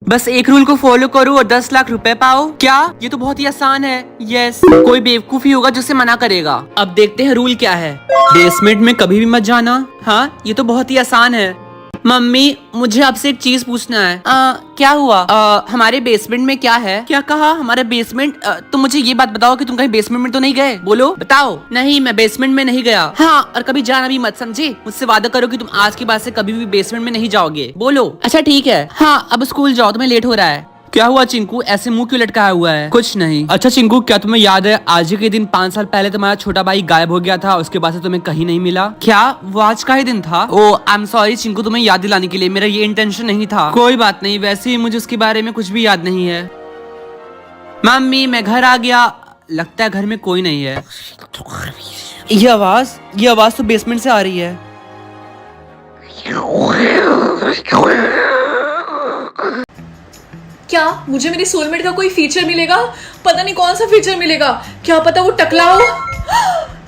बस एक रूल को फॉलो करो और 10 लाख रुपए पाओ। क्या? ये तो बहुत ही आसान है। यस, कोई बेवकूफ ही होगा जो इसे मना करेगा। अब देखते हैं रूल क्या है। बेसमेंट में कभी भी मत जाना। हाँ, ये तो बहुत ही आसान है। मम्मी, मुझे आपसे एक चीज पूछना है। क्या हुआ? हमारे बेसमेंट में क्या है? क्या कहा? हमारे बेसमेंट? तुम मुझे ये बात बताओ कि तुम कहीं बेसमेंट में तो नहीं गए। बोलो, बताओ। नहीं, मैं बेसमेंट में नहीं गया। हाँ, और कभी जाना भी मत, समझे? मुझसे वादा करो कि तुम आज के बाद से कभी भी बेसमेंट में नहीं जाओगे। बोलो। अच्छा ठीक है। हाँ, अब स्कूल जाओ, तुम्हें लेट हो रहा है। क्या हुआ चिंकू, ऐसे मुंह क्यों लटकाया हुआ है? कुछ नहीं। अच्छा चिंकू, क्या तुम्हें याद है आज ही के दिन 5 साल पहले तुम्हारा छोटा भाई गायब हो गया था, उसके बाद से तुम्हें कहीं नहीं मिला? क्या वो आज का ही दिन था? ओ आई एम सॉरी चिंकू, तुम्हें याद दिलाने के लिए, मेरा ये इंटेंशन नहीं था। कोई बात नहीं, वैसे ही मुझे उसके बारे में कुछ भी याद नहीं है। मम्मी, मैं घर आ गया। लगता है घर में कोई नहीं है। ये आवाज तो बेसमेंट से आ रही है। क्या मुझे मेरी सोलमेट का कोई फीचर मिलेगा? पता नहीं कौन सा फीचर मिलेगा। क्या पता वो टकला हो।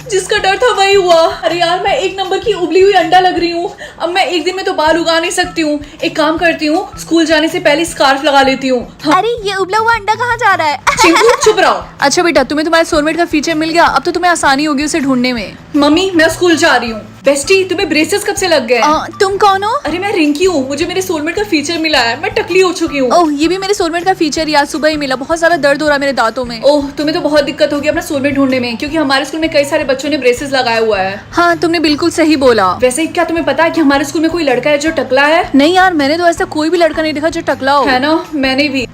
जिसका डर था वही हुआ। अरे यार, मैं एक नंबर की उबली हुई अंडा लग रही हूँ। अब मैं एक दिन में तो बाल उगा नहीं सकती हूँ। एक काम करती हूँ, स्कूल जाने से पहले स्कार्फ लगा लेती हूँ। हाँ। अरे ये उबला हुआ अंडा कहाँ जा रहा है? चिंकू चुप रहो। अच्छा बेटा, तुम्हें तुम्हारे सोलमेट का फीचर मिल गया, अब तो तुम्हें आसानी होगी उसे ढूंढने में। मम्मी, मैं स्कूल जा रही हूँ। बेस्टी, तुम्हें ब्रेसेस कब से लग गए? तुम कौन हो? अरे मैं रिंकी हूँ। मुझे मेरे सोलमेट का फीचर मिला है। मैं टकली हो चुकी हूँ। ओह, ये भी मेरे सोलमेट का फीचर यार सुबह ही मिला। बहुत ज्यादा दर्द हो रहा है मेरे दांतों में। ओह, तुम्हें तो बहुत दिक्कत होगी अपना सोलमेट ढूंढने में, क्योंकि हमारे स्कूल में कई सारे बच्चों ने ब्रेसेस लगाया हुआ है। हाँ, तुमने बिल्कुल सही बोला। वैसे क्या तुम्हें पता है कि हमारे स्कूल में कोई लड़का है जो टकला है? नहीं यार, मैंने तो ऐसा कोई भी लड़का नहीं देखा जो टकला हो। है ना, मैंने भी।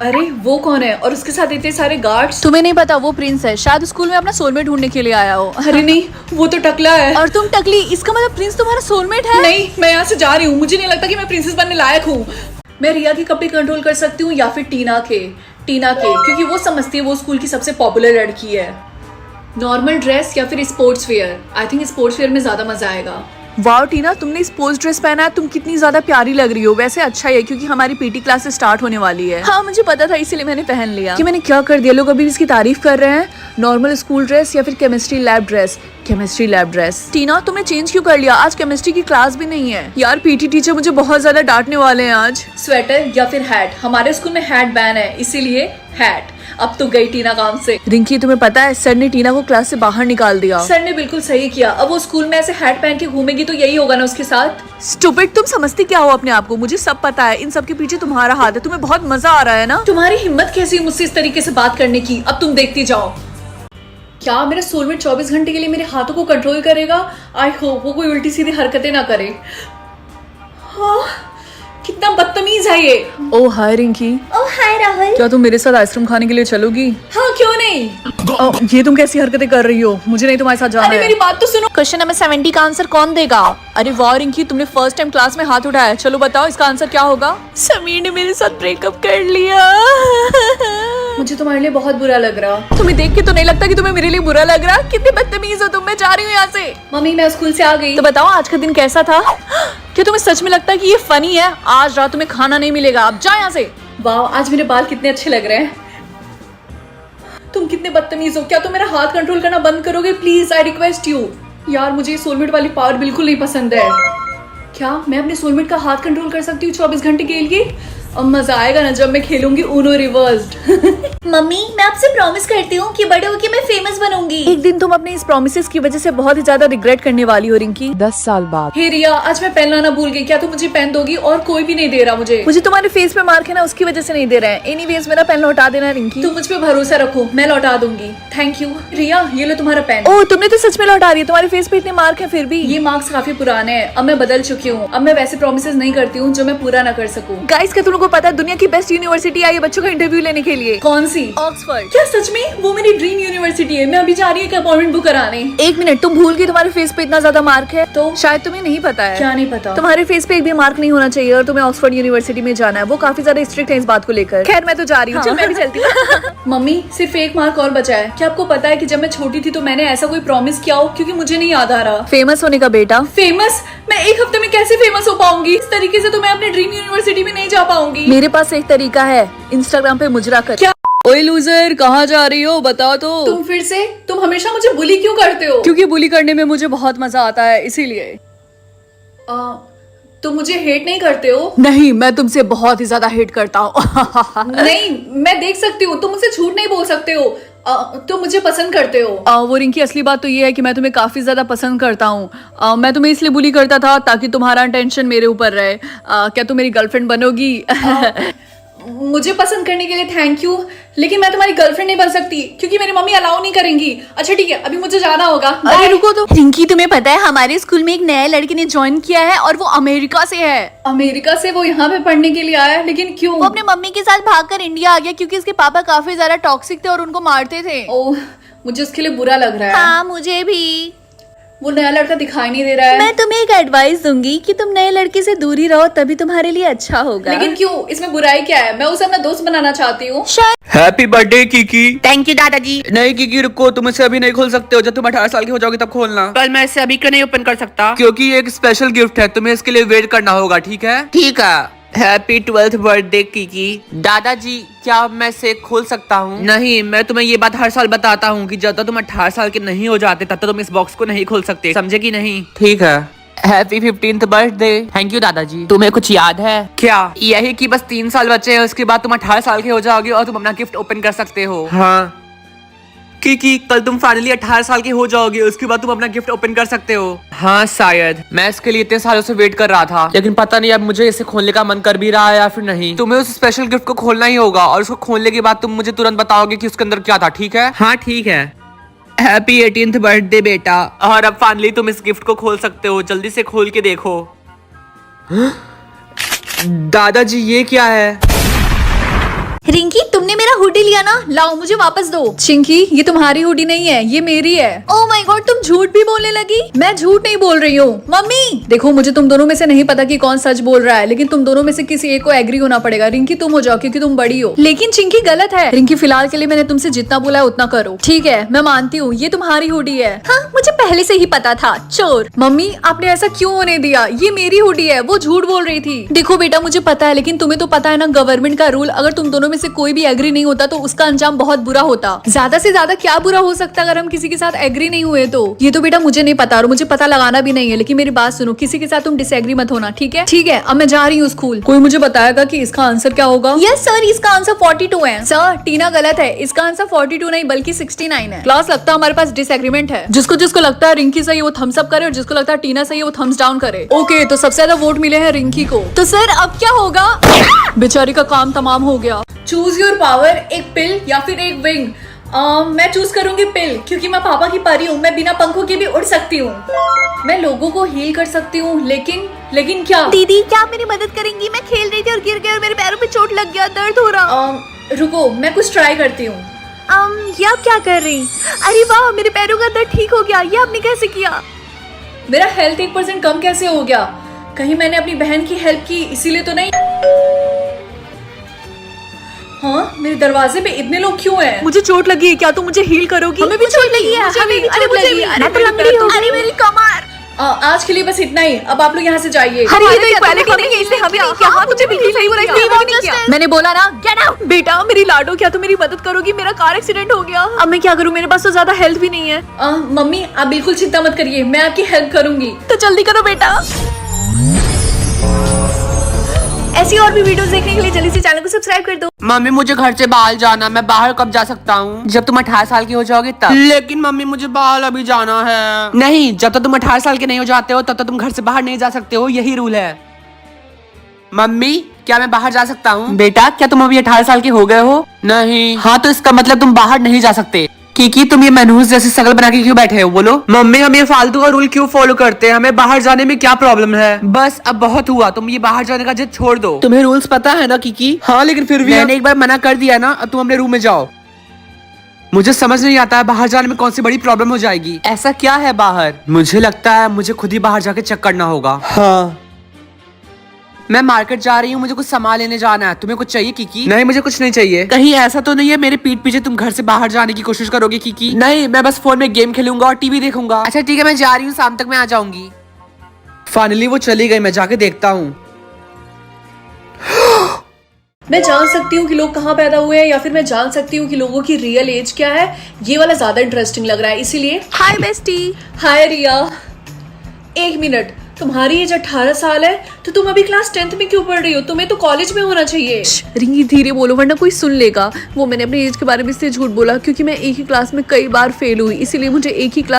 अरे वो कौन है और उसके साथ इतने सारे गार्ड्स? तुम्हें नहीं पता, वो प्रिंस है। शायद स्कूल में अपना सोलमेट ढूंढने के लिए आया हो। अरे नहीं, वो तो टकला है। और तुम टकली, इसका मतलब प्रिंस तुम्हारा सोलमेट है? नहीं, मैं यहाँ से जा रही हूँ। मुझे नहीं लगता कि मैं प्रिंसेस बनने लायक हूँ। मैं रिया के कपड़े कंट्रोल कर सकती हूँ या फिर टीना के, क्योंकि वो समझती है वो स्कूल की सबसे पॉपुलर लड़की है। नॉर्मल ड्रेस या फिर sports wear? I think sports wear में ज्यादा मजा आएगा। वाह टीना, तुमने स्पोर्ट्स ड्रेस पहना है। तुम कितनी ज्यादा प्यारी लग रही हो। वैसे अच्छा ही है क्योंकि हमारी पीटी क्लास स्टार्ट होने वाली है। हाँ, मुझे पता था, इसीलिए मैंने पहन लिया। कि मैंने क्या कर दिया, लोग अभी भी इसकी तारीफ कर रहे हैं। नॉर्मल स्कूल ड्रेस या फिर chemistry lab dress? Chemistry lab dress. Tina, तुमने चेंज क्यों कर लिया? आज केमिस्ट्री की क्लास भी नहीं है। यार पीटी टीचर मुझे बहुत ज्यादा डांटने वाले हैं आज। स्वेटर या फिर हैट? हमारे स्कूल में हैट बैन है, इसीलिए हैट। अब तो गई टीना काम से। रिंकी, तुम्हें पता है सर ने टीना को क्लास से बाहर निकाल दिया। सर ने बिल्कुल सही किया। अब वो स्कूल में ऐसे हैट पहन के घूमेगी तो यही होगा ना उसके साथ। स्टूपिड, तुम समझती क्या हो अपने आप को? मुझे सब पता है। इन सब के पीछे तुम्हारा हाथ है। तुम्हें बहुत मजा आ रहा है ना? तुम्हारी हिम्मत कैसी है मुझसे इस तरीके से बात करने की? अब तुम देखती जाओ। क्या मेरा सोलमेट 24 घंटे के लिए मेरे हाथों को कंट्रोल करेगा? आई होप वो कोई उल्टी सीधी हरकतें ना करे। हाँ, कितना बदतमीज है ये। ओह हाय रिंकी। ओह हाय राहुल। क्या तुम मेरे साथ आइसक्रीम खाने के लिए चलोगी? हाँ, क्यों नहीं। ये तुम कैसी हरकतें कर रही हो? मुझे नहीं तुम्हारे साथ जाना अरे है। मेरी बात तो सुनो। क्वेश्चन नंबर 70 का आंसर कौन देगा? अरे वाह रिंकी, तुमने फर्स्ट टाइम क्लास में हाथ उठाया। चलो बताओ इसका आंसर क्या होगा? समीर ने मेरे साथ ब्रेकअप कर लिया। मुझे तुम्हारे लिए बहुत बुरा लग रहा। तुम्हें देख के तो नहीं लगता कि तुम्हें मेरे लिए बुरा लग रहा? कितने बदतमीज हो तुम। मैं जा रही हूँ यहाँ से। मम्मी, मैं स्कूल से आ गई। तो बताओ आज का दिन कैसा था? क्या तुम्हें सच में लगता है कि ये फनी है? आज रात तुम्हें खाना नहीं मिलेगा। अब जा यहाँ से। वाह, आज मेरे बाल कितने अच्छे लग रहे हैं। तुम कितने बदतमीज हो। क्या तुम मेरा हाथ कंट्रोल करना बंद करोगे प्लीज? I request you. यार मुझे सोलमेट वाली पावर बिल्कुल नहीं पसंद है। क्या मैं अपने सोलमेट का हाथ कंट्रोल कर सकती हूँ 24 घंटे के लिए? अब मजा आएगा ना जब मैं खेलूंगी ऊनो रिवर्स्ड। मम्मी, मैं आपसे प्रॉमिस करती हूँ कि बड़े होके मैं फेमस बनूंगी। एक दिन तुम अपने इस प्रॉमिसेस की वजह से बहुत ही ज्यादा रिग्रेट करने वाली हो रिंकी। 10 साल बाद। हे रिया, आज मैं पेन लाना भूल गई। क्या तुम मुझे पेन दोगी? और कोई भी नहीं दे रहा मुझे तुम्हारे फेस पे मार्क है ना, उसकी वजह से नहीं दे रहे हैं। एनीवेज मेरा पेन लौटा देना रिंकी। तुम मुझ पे भरोसा रखो, मैं लौटा दूंगी। Thank you. रिया, ये लो तुम्हारा पेन। ओह, तुमने तो सच में लौटा दिया। तुम्हारे फेस पे इतने मार्क हैं फिर भी। ये मार्क्स काफी पुराने हैं। अब मैं बदल चुकी हूँ। अब मैं वैसे प्रॉमिसेस नहीं करती हूँ जो मैं पूरा ना कर सकूँ। गाइस, क्या तुम लोगों को पता है दुनिया की बेस्ट यूनिवर्सिटी आई है बच्चों का इंटरव्यू लेने के लिए? कौन सी? ऑक्सफोर्ड। क्या सच में? वो मेरी ड्रीम यूनिवर्सिटी है। मैं अभी जा रही हूँ अपॉइंटमेंट बुक कराने। एक मिनट, तुम भूल गई तुम्हारे फेस पे इतना ज्यादा मार्क है? तो शायद तुम्हें नहीं पता है। क्या नहीं पता? तुम्हारे फेस पे एक भी मार्क नहीं होना चाहिए और तुम्हें ऑक्सफोर्ड यूनिवर्सिटी में जाना है। वो काफी ज्यादा स्ट्रिक्ट है इस बात को लेकर। खैर, मैं तो जा रही हूँ। चल मैं भी चलती हूँ। मम्मी, सिर्फ एक मार्क और बचा है। क्या आपको पता है कि जब मैं छोटी थी तो मैंने ऐसा कोई प्रॉमिस किया हो? क्योंकि मुझे नहीं याद आ रहा। फेमस होने का बेटा। फेमस? मैं एक हफ्ते में कैसे फेमस हो पाऊंगी? इस तरीके से तो मैं अपने ड्रीम यूनिवर्सिटी में नहीं जा पाऊंगी। मेरे पास एक तरीका है, इंस्टाग्राम पे मुजरा कर। क्या? ओए लूजर, कहाँ जा रही हो? बताओ तो। तुम फिर से? तुम हमेशा मुझे बुली क्यों करते हो? क्योंकि बुली करने में मुझे बहुत मजा आता है, इसीलिए। तुम मुझे हेट नहीं करते हो? नहीं, मैं तुमसे बहुत ही ज्यादा हेट करता हूँ। नहीं, मैं देख सकती हूँ, तुम मुझसे झूठ नहीं बोल सकते हो। तुम मुझे पसंद करते हो। वो रिंकी, असली बात तो ये है कि मैं तुम्हें काफी ज्यादा पसंद करता हूँ। मैं तुम्हें इसलिए बुली करता था ताकि तुम्हारा अटेंशन मेरे ऊपर रहे। क्या तुम मेरी गर्लफ्रेंड बनोगी? मुझे पसंद करने के लिए थैंक यू, लेकिन मैं तुम्हारी गर्लफ्रेंड नहीं बन सकती क्योंकि मेरी मम्मी अलाउ नहीं करेंगी। अच्छा ठीक है, अभी मुझे जाना होगा। अरे रुको तो। रिंकी, तुम्हें पता है हमारे स्कूल में एक नए लड़के ने ज्वाइन किया है और वो अमेरिका से है। अमेरिका से? वो यहाँ पे पढ़ने के लिए आया है, लेकिन क्यों? वो अपने मम्मी के साथ भागकर इंडिया आ गया क्योंकि उसके पापा काफी ज्यादा टॉक्सिक थे और उनको मारते थे। ओह, मुझे उसके लिए बुरा लग रहा है। हाँ, मुझे भी। वो नया लड़का दिखाई नहीं दे रहा है। मैं तुम्हें एक एडवाइस दूंगी कि तुम नए लड़के से दूर ही रहो, तभी तुम्हारे लिए अच्छा होगा। लेकिन क्यों? इसमें बुराई क्या है? मैं उसे अपना दोस्त बनाना चाहती हूँ। Happy birthday Kiki. Thank you दादाजी। नहीं कीकी रुको, तुम इसे अभी नहीं खोल सकते हो। जब तुम 18 साल की हो जाओगे तब खोलना। कल मैं इसे अभी क्यों नहीं ओपन कर सकता? क्योंकि ये एक स्पेशल गिफ्ट है, तुम्हें इसके लिए वेट करना होगा। ठीक है? ठीक है। Happy 12th birthday Kiki. दादाजी, क्या मैं इसे खोल सकता हूँ? नहीं, मैं तुम्हें ये बात हर साल बताता हूँ कि जब तक तुम 18 साल के नहीं हो जाते तब तक तुम इस बॉक्स को नहीं खोल सकते, समझे कि नहीं? ठीक है। Happy 15th birthday. Thank you दादाजी। तुम्हें कुछ याद है क्या? यही कि बस 3 साल बचे हैं, उसके बाद तुम 18 साल के हो जाओगे और तुम अपना गिफ्ट ओपन कर सकते हो। हाँ की कल तुम फाइनली 18 साल के हो जाओगे, उसके बाद तुम अपना गिफ्ट ओपन कर सकते हो। हाँ शायद। मैं इसके लिए इतने सालों से वेट कर रहा था, लेकिन पता नहीं अब मुझे इसे खोलने का मन कर भी रहा है या फिर नहीं। तुम्हें उस स्पेशल गिफ्ट को खोलना ही होगा और उसको खोलने के बाद तुम मुझे तुरंत बताओगे कि उसके अंदर क्या था। ठीक है? हाँ ठीक है। हैप्पी 18th बर्थडे बेटा। और अब फाइनली तुम इस गिफ्ट को खोल सकते हो, जल्दी से खोल के देखो। दादाजी ये क्या है? रिंकी, तुमने मेरा हुडी लिया ना, लाओ मुझे वापस दो। चिंकी, ये तुम्हारी हुडी नहीं है, ये मेरी है। ओह माय गॉड, तुम झूठ भी बोलने लगी। मैं झूठ नहीं बोल रही हूँ। मम्मी देखो, मुझे तुम दोनों में से नहीं पता कि कौन सच बोल रहा है, लेकिन तुम दोनों में से किसी एक को एग्री होना पड़ेगा। रिंकी तुम हो जाओ क्योंकि तुम बड़ी हो। लेकिन चिंकी गलत है। रिंकी, फिलहाल के लिए मैंने तुमसे जितना बोला है उतना करो। ठीक है, मैं मानती हूँ ये तुम्हारी हुडी है। हाँ, मुझे पहले से ही पता था, चोर। मम्मी, आपने ऐसा क्यों होने दिया? ये मेरी हुडी है, वो झूठ बोल रही थी। देखो बेटा, मुझे पता है, लेकिन तुम्हें तो पता है ना गवर्नमेंट का रूल, अगर तुम दोनों में से कोई भी एग्री नहीं होता तो उसका अंजाम बहुत बुरा होता। ज्यादा से ज्यादा क्या बुरा हो सकता अगर हम किसी के साथ एग्री नहीं हुए तो? ये तो बेटा मुझे नहीं पता और मुझे पता लगाना भी नहीं है, लेकिन मेरी बात सुनो, किसी के साथ तुम डिसएग्री मत होना। ठीक है? ठीक है, अब मैं जा रही हूँ स्कूल। कोई मुझे बताएगा कि इसका आंसर क्या होगा? यस सर, इसका आंसर 42 है। सर, टीना गलत है, इसका आंसर 42 नहीं बल्कि 69 है। क्लास, लगता है हमारे पास डिसएग्रीमेंट है। जिसको जिसको लगता है रिंकी सही वो थम्स अप करे और जिसको लगता है टीना सही वो थम्स डाउन करे। ओके, तो सबसे ज्यादा वोट मिले हैं रिंकी को। तो सर अब क्या होगा? बेचारी का काम तमाम हो गया। चूज योर पावर, एक पिल या फिर एक विंग। मैं चूज करूंगी पिल, क्योंकि मैं पापा की परी हूँ, मैं बिना पंखों के भी उड़ सकती हूँ। मैं लोगों को हील कर सकती हूँ, लेकिन क्या? दीदी, क्या आप मेरी मदद करेंगी? मैं खेल रही थी और गिर गई और मेरे पैरों पे चोट लग गया, दर्द हो रहा। रुको, मैं कुछ ट्राई करती हूँ। ये आप क्या कर रही? अरे वाह, मेरे पैरों का दर्द ठीक हो गया। ये आपने कैसे किया? मेरा हेल्थ 1% कम कैसे हो गया? कहीं मैंने अपनी बहन की हेल्प की इसीलिए तो नहीं? हाँ, मेरे दरवाजे पे इतने लोग क्यों हैं? मुझे चोट लगी है, क्या तुम मुझे हील करोगी? हमें भी चोट लगी है। हमें भी चोट लगी है। मैं तो लंगड़ी हूँ। अरे मेरी कमर। आज के लिए बस इतना ही, अब आप लोग यहाँ से जाइए। हमारी तो इक्वालिटी नहीं है, इसलिए हमें नहीं किया। हाँ, मुझे बिल्कुल सही बोला, इसलिए मैंने नहीं किया। मैंने बोला ना, गेट आउट। बेटा मेरी लाडो, क्या तुम मेरी मदद करोगी? मेरा कार एक्सीडेंट हो गया, अब मैं क्या करूँ? मेरे पास तो ज्यादा हेल्थ भी नहीं है। मम्मी, आप बिल्कुल चिंता मत करिए, मैं आपकी हेल्प करूंगी। तो जल्दी करो बेटा। ऐसी और भी वीडियोस देखने के लिए जल्दी से चैनल को सब्सक्राइब कर दो। मम्मी, मुझे घर से बाहर जाना, मैं बाहर कब जा सकता हूँ? जब तुम 18 साल की हो जाओगे तब। लेकिन मम्मी, मुझे बाहर अभी जाना है। नहीं, जब तक तुम 18 साल के नहीं हो जाते हो तब तक तुम घर से बाहर नहीं जा सकते हो, यही रूल है। मम्मी, क्या मैं बाहर जा सकता हूँ? बेटा, क्या तुम अभी 18 साल के हो गए हो? नहीं। हाँ, तो इसका मतलब तुम बाहर नहीं जा सकते। की तुम ये मनहूस जैसी शकल बना के क्यों बैठे हो? बोलो। मम्मी, हम ये फालतू का रूल क्यों फॉलो करते हैं? हमें बाहर जाने में क्या प्रॉब्लम है? बस अब बहुत हुआ, तुम ये बाहर जाने का जिद छोड़ दो। तुम्हें रूल्स पता है ना की? हाँ, लेकिन फिर भी मैंने एक बार मना कर दिया ना, अब तुम अपने रूम में जाओ। मुझे समझ नहीं आता है बाहर जाने में कौन सी बड़ी प्रॉब्लम हो जाएगी। ऐसा क्या है बाहर? मुझे लगता है मुझे खुद ही बाहर जाके चेक करना होगा। हाँ, मैं मार्केट जा रही हूँ, मुझे कुछ सामान लेने जाना है। तुम्हें कुछ चाहिए कीकी? नहीं, मुझे कुछ नहीं चाहिए। कहीं ऐसा तो नहीं है मेरे पीठ पीछे तुम घर से बाहर जाने की कोशिश करोगे कीकी? नहीं, मैं बस फोन में गेम खेलूंगा और टीवी देखूंगा। अच्छा ठीक है, मैं जा रही हूँ, शाम तक मैं आ जाऊंगी। फाइनली वो चली गई, मैं जाके देखता हूँ। मैं जान सकती हूँ कि लोग कहाँ पैदा हुए हैं, या फिर मैं जान सकती हूँ कि लोगों की रियल एज क्या है। ये वाला ज्यादा इंटरेस्टिंग लग रहा है, इसीलिए। हाय बेस्टी। हाय रिया, एक मिनट, तुम्हारी एज 18 साल है तो तुम अभी क्लास 10th में क्यों पढ़ रही हो? तुम्हें तो कॉलेज में होना चाहिए। रिंकी धीरे बोलो वरना कोई सुन लेगा। वो मैंने अपनी एज के बारे में इसलिए झूठ बोला क्योंकि मैं एक ही क्लास में कई बार फेल हुई, इसीलिए मुझे एक ही क्लास